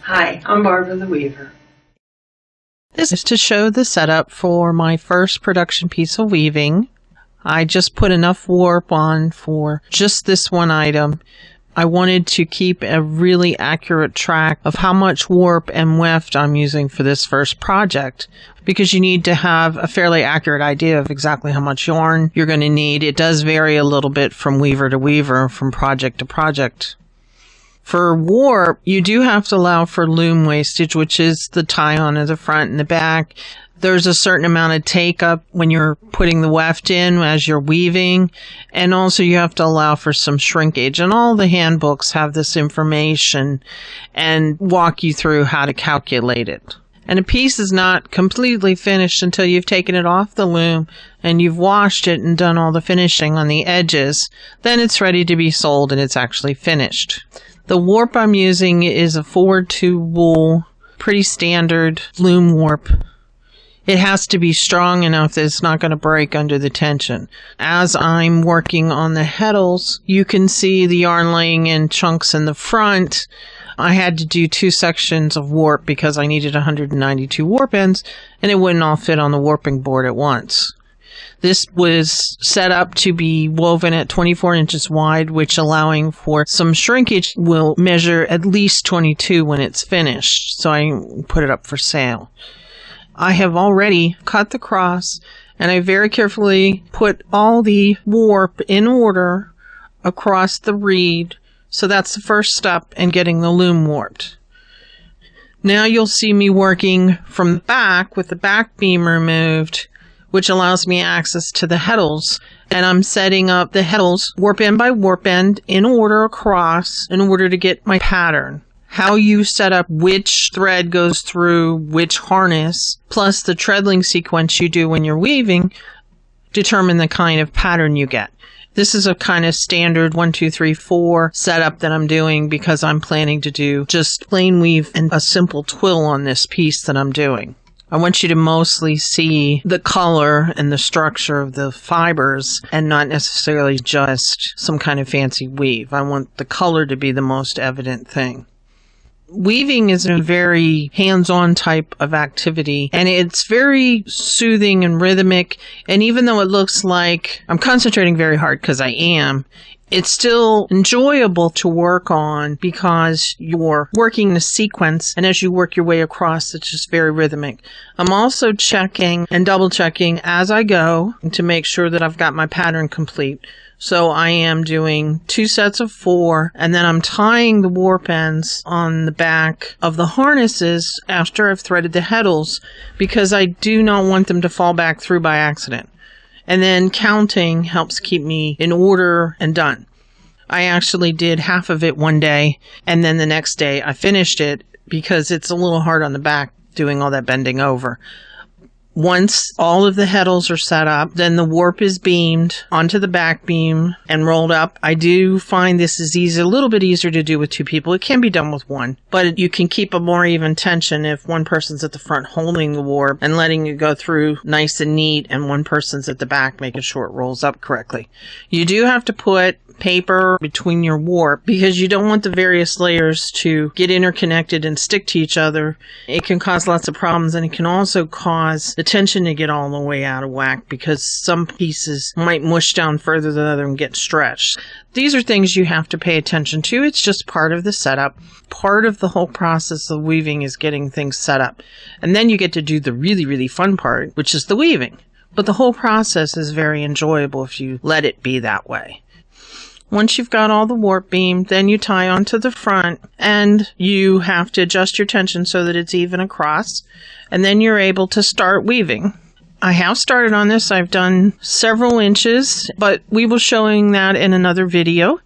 Hi, I'm Barbara the Weaver. This is to show the setup for my first production piece of weaving. I just put enough warp on for just this one item. I wanted to keep a really accurate track of how much warp and weft I'm using for this first project, because you need to have a fairly accurate idea of exactly how much yarn you're going to need. It does vary a little bit from weaver to weaver, from project to project. For warp, you do have to allow for loom wastage, which is the tie-on of the front and the back. There's a certain amount of take-up when you're putting the weft in as you're weaving, and also you have to allow for some shrinkage. And all the handbooks have this information and walk you through how to calculate it. And a piece is not completely finished until you've taken it off the loom and you've washed it and done all the finishing on the edges. Then it's ready to be sold and it's actually finished. The warp I'm using is a 4-2 wool, pretty standard loom warp. It has to be strong enough that it's not going to break under the tension. As I'm working on the Heddles, you can see the yarn laying in chunks in the front. I had to do 2 sections of warp because I needed 192 warp ends, and it wouldn't all fit on the warping board at once. This was set up to be woven at 24 inches wide, which, allowing for some shrinkage, will measure at least 22 when it's finished. So I put it up for sale. I have already cut the cross, and I very carefully put all the warp in order across the reed. So that's the first step in getting the loom warped. Now you'll see me working from the back with the back beam removed, which allows me access to the Heddles. And I'm setting up the Heddles warp end by warp end in order across in order to get my pattern. How you set up which thread goes through which harness, plus the treadling sequence you do when you're weaving, determine the kind of pattern you get. This is a kind of standard 1, 2, 3, 4 setup that I'm doing because I'm planning to do just plain weave and a simple twill on this piece that I'm doing. I want you to mostly see the color and the structure of the fibers and not necessarily just some kind of fancy weave. I want the color to be the most evident thing. Weaving is a very hands-on type of activity, and it's very soothing and rhythmic, and even though it looks like I'm concentrating very hard, because I am, it's still enjoyable to work on because you're working the sequence, and as you work your way across, it's just very rhythmic. I'm also checking and double-checking as I go to make sure that I've got my pattern complete. So I am doing 2 sets of 4, and then I'm tying the warp ends on the back of the harnesses after I've threaded the Heddles, because I do not want them to fall back through by accident. And then counting helps keep me in order and done. I actually did half of it one day, and then the next day I finished it because it's a little hard on the back doing all that bending over. Once all of the Heddles are set up, then the warp is beamed onto the back beam and rolled up. I do find this is a little bit easier to do with 2 people. It can be done with 1, but you can keep a more even tension if one person's at the front holding the warp and letting it go through nice and neat, and one person's at the back making sure it rolls up correctly. You do have to put paper between your warp because you don't want the various layers to get interconnected and stick to each other. It can cause lots of problems, and it can also cause the tension to get all the way out of whack because some pieces might mush down further than others and get stretched. These are things you have to pay attention to. It's just part of the setup. Part of the whole process of weaving is getting things set up. And then you get to do the really, really fun part, which is the weaving. But the whole process is very enjoyable if you let it be that way. Once you've got all the warp beam, then you tie onto the front, and you have to adjust your tension so that it's even across, and then you're able to start weaving. I have started on this. I've done several inches, but we will be showing that in another video.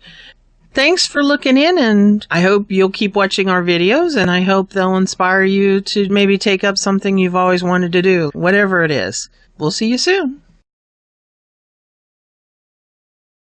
Thanks for looking in, and I hope you'll keep watching our videos, and I hope they'll inspire you to maybe take up something you've always wanted to do, whatever it is. We'll see you soon.